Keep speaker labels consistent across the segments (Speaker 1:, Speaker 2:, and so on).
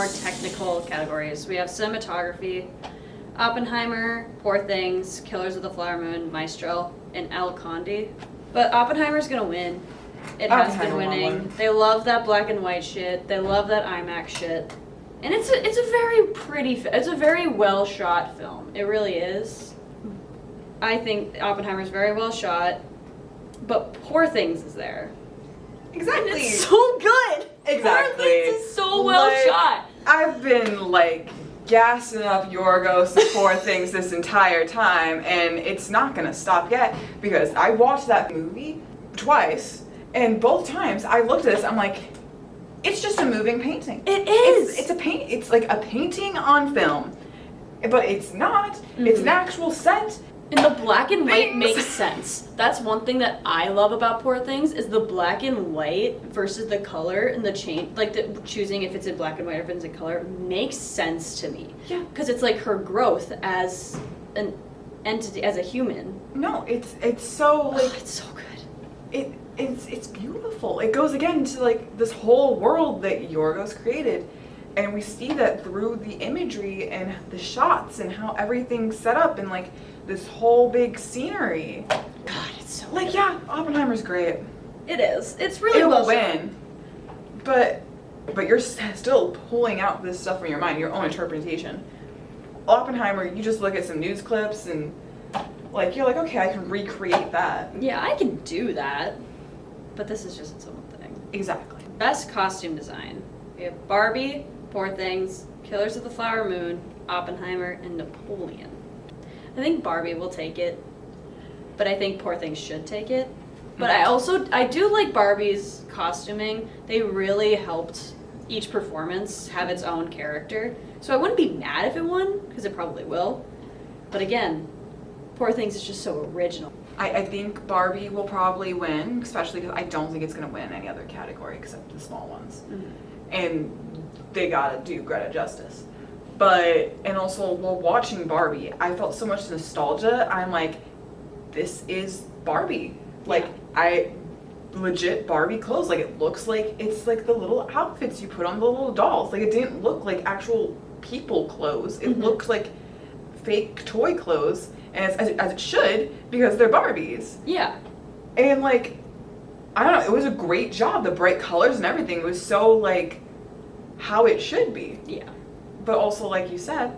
Speaker 1: more technical categories. We have cinematography, Oppenheimer, Poor Things, Killers of the Flower Moon, Maestro, and El Conde. But Oppenheimer's gonna win. It has been winning. They love that black and white shit. They love that IMAX shit. And it's a very pretty, it's a very well shot film. It really is. I think Oppenheimer's very well shot, but Poor Things is there.
Speaker 2: Exactly.
Speaker 1: And it's so good.
Speaker 2: Exactly.
Speaker 1: Poor Things is so well shot.
Speaker 2: I've been like gassing up Yorgos and Poor Things this entire time, and it's not gonna stop yet because I watched that movie twice, and both times I looked at this, I'm like, it's just a moving painting.
Speaker 1: It is.
Speaker 2: It's a paint. It's like a painting on film, but it's not. Mm-hmm. It's an actual set.
Speaker 1: And the black and white makes sense. That's one thing that I love about Poor Things is the black and white versus the color and the change, like the choosing if it's in black and white or if it's in color makes sense to me.
Speaker 2: Yeah.
Speaker 1: Because it's like her growth as an entity, as a human.
Speaker 2: No, it's so like
Speaker 1: it's so good.
Speaker 2: It's beautiful. It goes again to like this whole world that Yorgos created. And we see that through the imagery and the shots and how everything's set up and like this whole big scenery.
Speaker 1: God, it's so
Speaker 2: like
Speaker 1: good.
Speaker 2: Yeah, Oppenheimer's great.
Speaker 1: It is. It's really
Speaker 2: it
Speaker 1: well
Speaker 2: will win. But you're still pulling out this stuff from your mind, your own interpretation. Oppenheimer, you just look at some news clips and like you're like, okay, I can recreate that.
Speaker 1: Yeah, I can do that. But this is just its own thing.
Speaker 2: Exactly.
Speaker 1: Best costume design. We have Barbie, Poor Things, Killers of the Flower Moon, Oppenheimer, and Napoleon. I think Barbie will take it, but I think Poor Things should take it. But I do like Barbie's costuming. They really helped each performance have its own character. So I wouldn't be mad if it won, because it probably will. But again, Poor Things is just so original.
Speaker 2: I think Barbie will probably win, especially because I don't think it's going to win any other category except the small ones. Mm-hmm. And they gotta do Greta justice. And also, while watching Barbie, I felt so much nostalgia. I'm like, this is Barbie. Like, I legit Barbie clothes. Like, it looks like it's like the little outfits you put on the little dolls. Like, it didn't look like actual people clothes. It looked like fake toy clothes, and as it should, because they're Barbies.
Speaker 1: Yeah.
Speaker 2: And like, I don't know, it was a great job. The bright colors and everything. It was so like how it should be.
Speaker 1: Yeah.
Speaker 2: But also, like you said,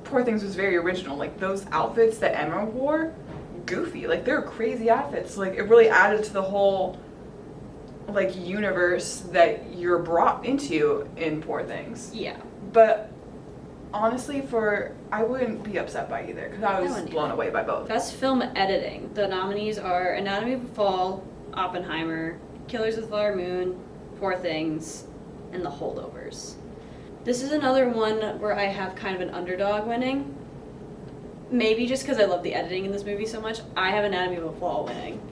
Speaker 2: Poor Things was very original. Like those outfits that Emma wore, goofy. Like they were crazy outfits. Like it really added to the whole like universe that you're brought into in Poor Things.
Speaker 1: Yeah.
Speaker 2: But honestly, I wouldn't be upset by either because I was blown away by both.
Speaker 1: Best film editing. The nominees are Anatomy of a Fall, Oppenheimer, Killers of the Flower Moon, Poor Things, and The Holdovers. This is another one where I have kind of an underdog winning. Maybe just because I love the editing in this movie so much, I have Anatomy of a Fall winning.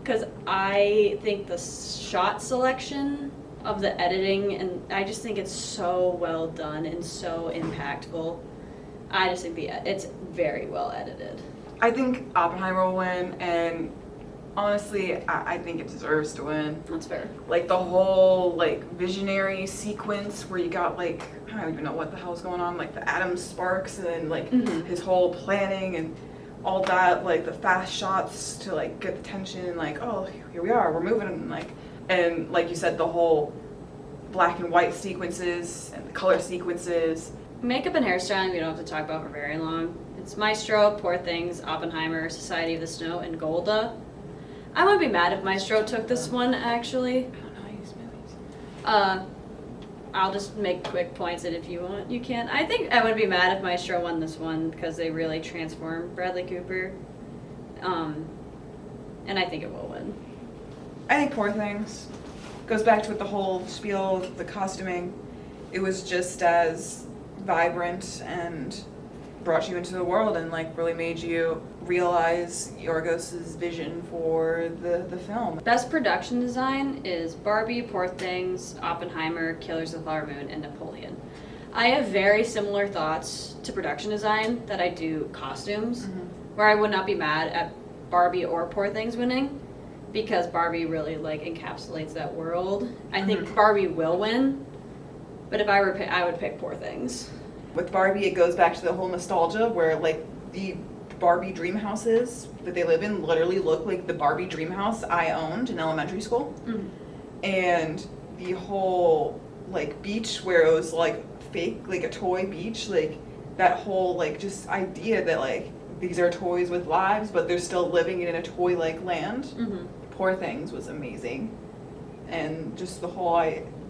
Speaker 1: Because I think the shot selection of the editing, and I just think it's so well done and so impactful. I just think it's very well edited.
Speaker 2: I think Oppenheimer will win, and honestly, I think it deserves to win.
Speaker 1: That's fair.
Speaker 2: Like the whole like visionary sequence where you got like, I don't even know what the hell's going on, like the atom sparks and then like his whole planning and all that, like the fast shots to like get the tension and like, oh, here we are, we're moving, and like you said, the whole black and white sequences and the color sequences.
Speaker 1: Makeup and hairstyling we don't have to talk about for very long. It's Maestro, Poor Things, Oppenheimer, Society of the Snow, and Golda. I wouldn't be mad if Maestro took this one, actually.
Speaker 2: I don't know these movies.
Speaker 1: I'll just make quick points, and if you want, you can. I think I would be mad if Maestro won this one because they really transformed Bradley Cooper. And I think it will win.
Speaker 2: I think Poor Things goes back to the whole spiel of the costuming. It was just as vibrant and brought you into the world and like really made you realize Yorgos's vision for the film.
Speaker 1: Best production design is Barbie, Poor Things, Oppenheimer, Killers of the Flower Moon, and Napoleon. I have very similar thoughts to production design that I do costumes, where I would not be mad at Barbie or Poor Things winning because Barbie really like encapsulates that world. I think Barbie will win, But if I were I would pick Poor Things.
Speaker 2: With Barbie, it goes back to the whole nostalgia where like the Barbie dream houses that they live in literally look like the Barbie dream house I owned in elementary school.
Speaker 1: Mm.
Speaker 2: And the whole like beach where it was like fake, like a toy beach, like that whole like just idea that like these are toys with lives but they're still living in a toy like land.
Speaker 1: Mm-hmm.
Speaker 2: Poor Things was amazing. And just the whole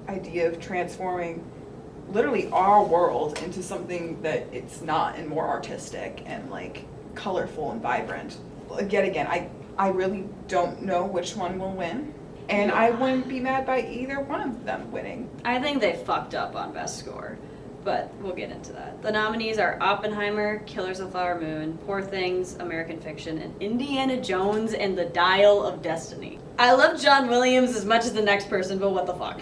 Speaker 2: idea of transforming literally our world into something that it's not, and more artistic and like colorful and vibrant. Yet again, I really don't know which one will win, and I wouldn't be mad by either one of them winning.
Speaker 1: I think they fucked up on Best Score, but we'll get into that. The nominees are Oppenheimer, Killers of the Flower Moon, Poor Things, American Fiction, and Indiana Jones and the Dial of Destiny. I love John Williams as much as the next person, but what the fuck?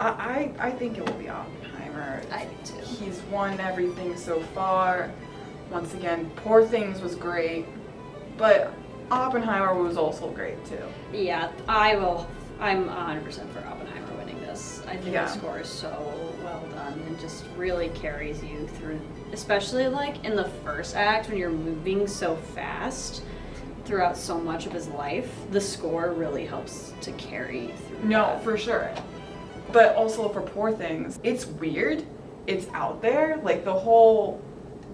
Speaker 2: I think it will be Oppenheimer.
Speaker 1: I do too.
Speaker 2: He's won everything so far. Once again, Poor Things was great, but Oppenheimer was also great too.
Speaker 1: Yeah, I'm 100% for Oppenheimer winning this. I think the score is so well done and just really carries you through, especially like in the first act when you're moving so fast throughout so much of his life. The score really helps to carry through.
Speaker 2: No,
Speaker 1: that.
Speaker 2: for sure. But also for Poor Things, it's weird. It's out there. Like the whole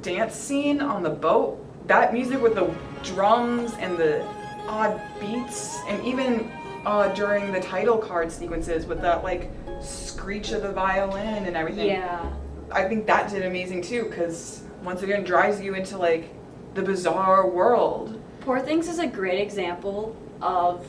Speaker 2: dance scene on the boat, that music with the drums and the odd beats, and even during the title card sequences with that like screech of the violin and everything.
Speaker 1: Yeah.
Speaker 2: I think that did amazing too, because once again drives you into like the bizarre world.
Speaker 1: Poor Things is a great example of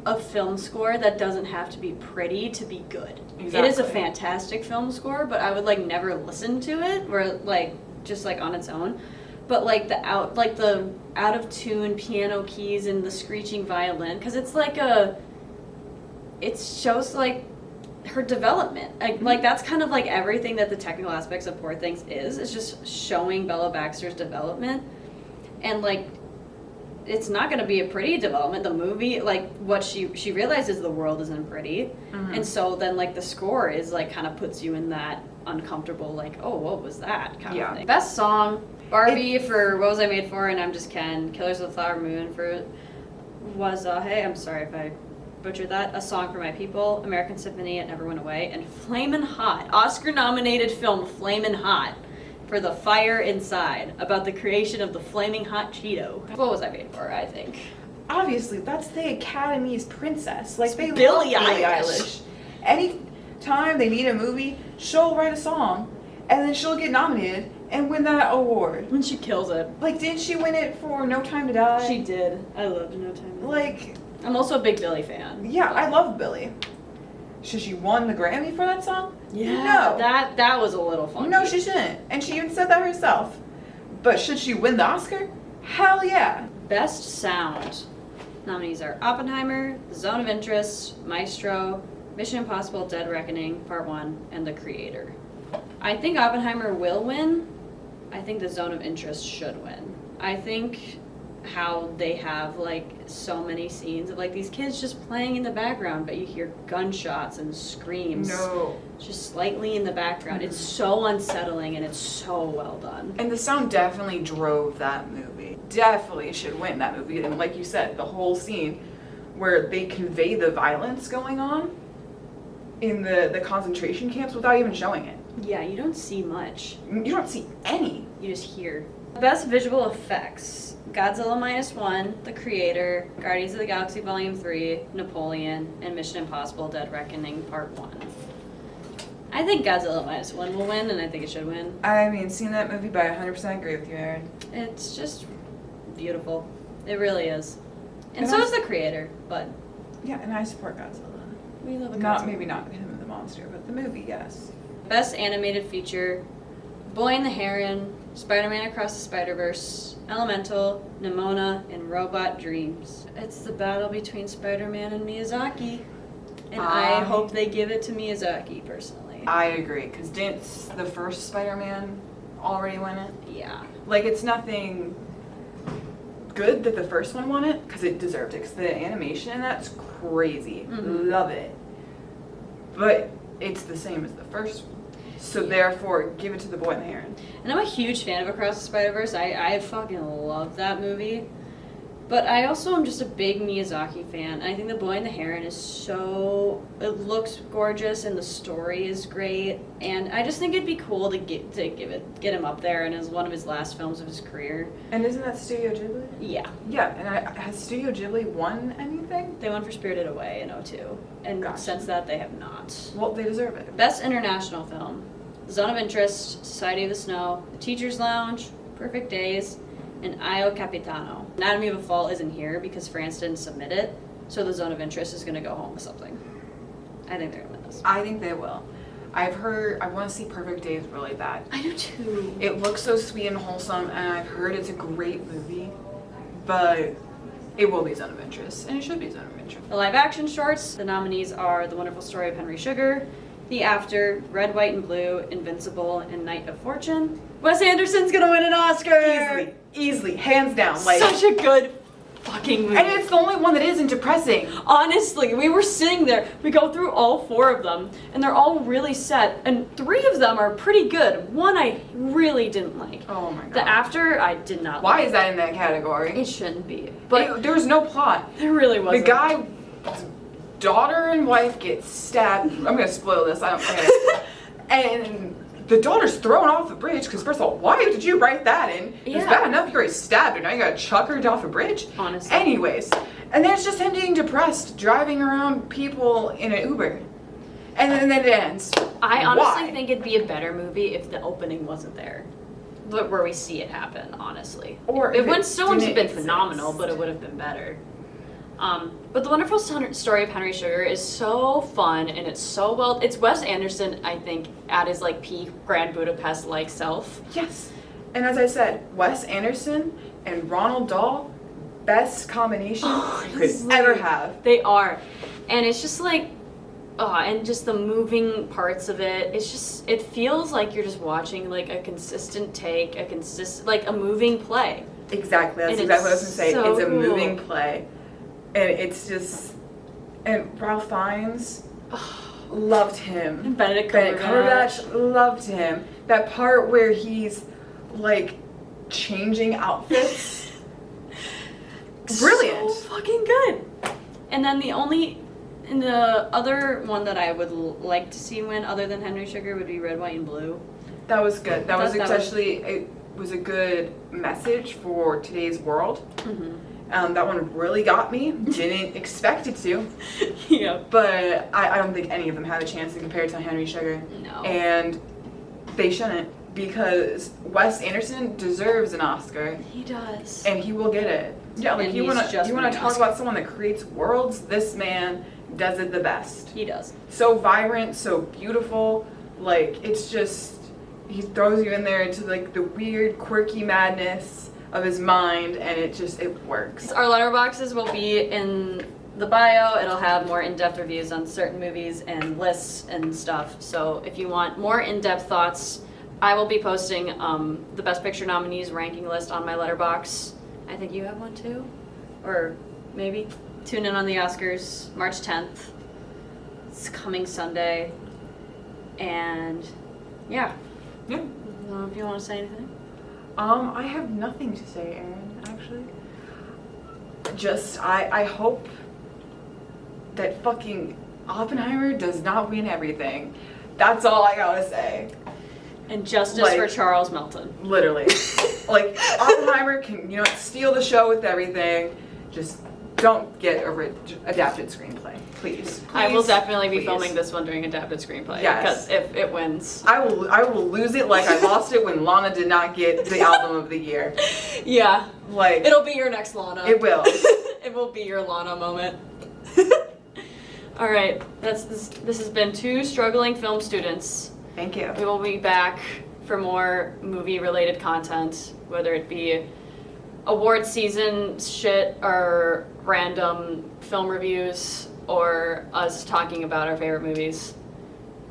Speaker 1: a film score that doesn't have to be pretty to be good.
Speaker 2: Exactly.
Speaker 1: It is a fantastic film score, but I would like never listen to it or like just like on its own. But like the out of tune piano keys and the screeching violin, because it's like it shows like her development. Like that's kind of like everything that the technical aspects of Poor Things is. It's just showing Bella Baxter's development, and like it's not going to be a pretty development. The movie, like what she realizes the world isn't pretty, and so then like the score is like kind of puts you in that uncomfortable like, oh, what was that kind of thing. Best song, Barbie for What Was I Made For and I'm Just Ken. Killers of the Flower Moon for was hey, I'm sorry if I butchered that. A Song for My People, American Symphony, It Never Went Away, and Flamin' Hot, Oscar-nominated film Flamin' Hot for The Fire Inside, about the creation of the flaming hot Cheeto. What Was I Made For, I think.
Speaker 2: Obviously, that's the Academy's princess. Like, they
Speaker 1: Billie
Speaker 2: love Billie
Speaker 1: Eilish.
Speaker 2: Eilish. Any time they need a movie, she'll write a song, and then she'll get nominated and win that award.
Speaker 1: And she kills it.
Speaker 2: Like, didn't she win it for No Time to Die?
Speaker 1: She did. I loved No Time to Die.
Speaker 2: Like,
Speaker 1: I'm also a big Billie fan.
Speaker 2: yeah, I love Billie. Should she won the Grammy for that song?
Speaker 1: Yeah,
Speaker 2: No.
Speaker 1: that was a little funky.
Speaker 2: No, she shouldn't. And she even said that herself. But should she win the Oscar? Hell yeah.
Speaker 1: Best Sound. Nominees are Oppenheimer, The Zone of Interest, Maestro, Mission Impossible Dead Reckoning, Part 1, and The Creator. I think Oppenheimer will win. I think The Zone of Interest should win. I think how they have like so many scenes of like these kids just playing in the background, but you hear gunshots and screams just slightly in the background. It's so unsettling and it's so well done.
Speaker 2: And the sound definitely drove that movie. Definitely should win that movie. And like you said, the whole scene where they convey the violence going on in the concentration camps without even showing it.
Speaker 1: Yeah, you don't see much.
Speaker 2: You don't see any.
Speaker 1: You just hear. Best visual effects. Godzilla -1, The Creator, Guardians of the Galaxy Volume 3, Napoleon, and Mission Impossible Dead Reckoning Part 1. I think Godzilla -1 will win, and I think it should win.
Speaker 2: I mean, seeing that movie, but I 100% agree with you, Erin.
Speaker 1: It's just beautiful. It really is. And
Speaker 2: And
Speaker 1: so
Speaker 2: I-
Speaker 1: is The Creator, but
Speaker 2: Yeah, and I support Godzilla.
Speaker 1: we love a
Speaker 2: Not
Speaker 1: Godzilla.
Speaker 2: maybe not him the monster, but the movie, yes.
Speaker 1: Best Animated Feature, Boy and the Heron, Spider-Man Across the Spider-Verse, Elemental, Nimona, and Robot Dreams. It's the battle between Spider-Man and Miyazaki. And I hope they give it to Miyazaki, personally.
Speaker 2: I agree, because didn't the first Spider-Man already win it?
Speaker 1: Yeah.
Speaker 2: Like, it's nothing good that the first one won it, because it deserved it, because the animation in that's crazy.
Speaker 1: Mhm.
Speaker 2: Love it. But it's the same as the first one. So therefore, give it to The Boy and the Heron.
Speaker 1: And I'm a huge fan of Across the Spider-Verse. I fucking love that movie. But I also am just a big Miyazaki fan. I think The Boy and the Heron is it looks gorgeous and the story is great. And I just think it'd be cool to get him up there and as one of his last films of his career.
Speaker 2: And isn't that Studio Ghibli?
Speaker 1: Yeah.
Speaker 2: Yeah, and has Studio Ghibli won anything?
Speaker 1: They won for Spirited Away in 2002. And
Speaker 2: Gotcha.
Speaker 1: since that, they have not.
Speaker 2: Well, they deserve it.
Speaker 1: Best International Film. Zone of Interest, Society of the Snow, The Teacher's Lounge, Perfect Days, and Io Capitano. Anatomy of a Fall isn't here because France didn't submit it, so the Zone of Interest is going to go home with something. I think they're going to win this.
Speaker 2: I think they will. I've heard, I want to see Perfect Days really bad.
Speaker 1: I do too.
Speaker 2: It looks so sweet and wholesome, and I've heard it's a great movie, but it will be Zone of Interest, and it should be Zone of Interest.
Speaker 1: The live action shorts, the nominees are The Wonderful Story of Henry Sugar, The After, Red, White, and Blue, Invincible, and Night of Fortune. Wes Anderson's going to win an Oscar!
Speaker 2: Easily, hands down. Like,
Speaker 1: such a good fucking movie.
Speaker 2: and it's the only one that isn't depressing.
Speaker 1: Honestly, we were sitting there, we go through all 4 of them, and they're all really set, and 3 of them are pretty good. One I really didn't like.
Speaker 2: Oh my god.
Speaker 1: The After, I did not
Speaker 2: Why
Speaker 1: like.
Speaker 2: is that in that category?
Speaker 1: It shouldn't be. But
Speaker 2: There was no plot.
Speaker 1: there really
Speaker 2: The
Speaker 1: wasn't.
Speaker 2: guy, daughter and wife get stabbed. I'm gonna spoil this. I don't care. And the daughter's thrown off the bridge because first of all, why did you write that in? It was
Speaker 1: Yeah.
Speaker 2: bad enough you already stabbed her. Now you gotta chuck her off a bridge.
Speaker 1: Honestly.
Speaker 2: Anyways, and then it's just him being depressed, driving around people in an Uber, and then it ends.
Speaker 1: I honestly
Speaker 2: Why?
Speaker 1: think it'd be a better movie if the opening wasn't there. But where we see it happen, honestly.
Speaker 2: Or
Speaker 1: it
Speaker 2: if
Speaker 1: wouldn't
Speaker 2: it
Speaker 1: still wouldn't have been
Speaker 2: didn't
Speaker 1: phenomenal,
Speaker 2: exist.
Speaker 1: but it would have been better. But The Wonderful Story of Henry Sugar is so fun and it's so well. It's Wes Anderson, I think, at his like peak Grand Budapest like self.
Speaker 2: Yes. And as I said, Wes Anderson and Ronald Dahl, best combination you could
Speaker 1: Honestly.
Speaker 2: ever have.
Speaker 1: They are, and it's just like, and just the moving parts of it. It's just it feels like you're just watching like a consistent take, like a moving play.
Speaker 2: Exactly. That's
Speaker 1: And
Speaker 2: exactly what I was
Speaker 1: it's
Speaker 2: gonna say.
Speaker 1: so
Speaker 2: It's a
Speaker 1: cool.
Speaker 2: moving play. And it's just, and Ralph Fiennes, loved him.
Speaker 1: And Benedict
Speaker 2: Cumberbatch loved him. That part where he's like changing outfits. Brilliant.
Speaker 1: So fucking good. And then the other one that I would like to see win, other than Henry Sugar, would be Red, White, and Blue.
Speaker 2: That was good. That was
Speaker 1: That was-
Speaker 2: actually, it was a good message for today's world.
Speaker 1: Mm-hmm.
Speaker 2: That one really got me. Didn't expect it to.
Speaker 1: Yeah.
Speaker 2: But I don't think any of them had a chance to compare to Henry Sugar.
Speaker 1: No.
Speaker 2: And they shouldn't, because Wes Anderson deserves an Oscar,
Speaker 1: He does.
Speaker 2: and he will get it. Yeah, like
Speaker 1: And
Speaker 2: you
Speaker 1: he's
Speaker 2: wanna
Speaker 1: just winning
Speaker 2: talk
Speaker 1: Oscar.
Speaker 2: about someone that creates worlds. This man does it the best.
Speaker 1: He does.
Speaker 2: So vibrant, so beautiful. Like it's just he throws you in there into like the weird, quirky madness of his mind, and it works.
Speaker 1: Our letterboxes will be in the bio. It'll have more in-depth reviews on certain movies and lists and stuff. So if you want more in-depth thoughts, I will be posting the Best Picture nominees ranking list on my letterbox. I think you have one too, or maybe. Tune in on the Oscars, March 10th. It's coming Sunday, and yeah.
Speaker 2: Yeah.
Speaker 1: I don't know if you want to say anything.
Speaker 2: I have nothing to say, Erin, actually. Just, I hope that fucking Oppenheimer does not win everything. That's all I gotta say.
Speaker 1: And justice
Speaker 2: Like-
Speaker 1: for Charles Melton.
Speaker 2: Literally. Like, Oppenheimer can, steal the show with everything. Just don't get adapted screenplay. Please.
Speaker 1: I will
Speaker 2: Please,
Speaker 1: definitely be
Speaker 2: please.
Speaker 1: filming this one during adapted screenplay.
Speaker 2: Yes.
Speaker 1: Because if it wins.
Speaker 2: I will lose it like I lost it when Lana did not get the album of the year.
Speaker 1: Yeah.
Speaker 2: Like,
Speaker 1: It'll be your next Lana.
Speaker 2: it will.
Speaker 1: It will be your Lana moment. All right. This has been 2 struggling film students.
Speaker 2: Thank you.
Speaker 1: We will be back for more movie-related content, whether it be award season shit or random film reviews or us talking about our favorite movies.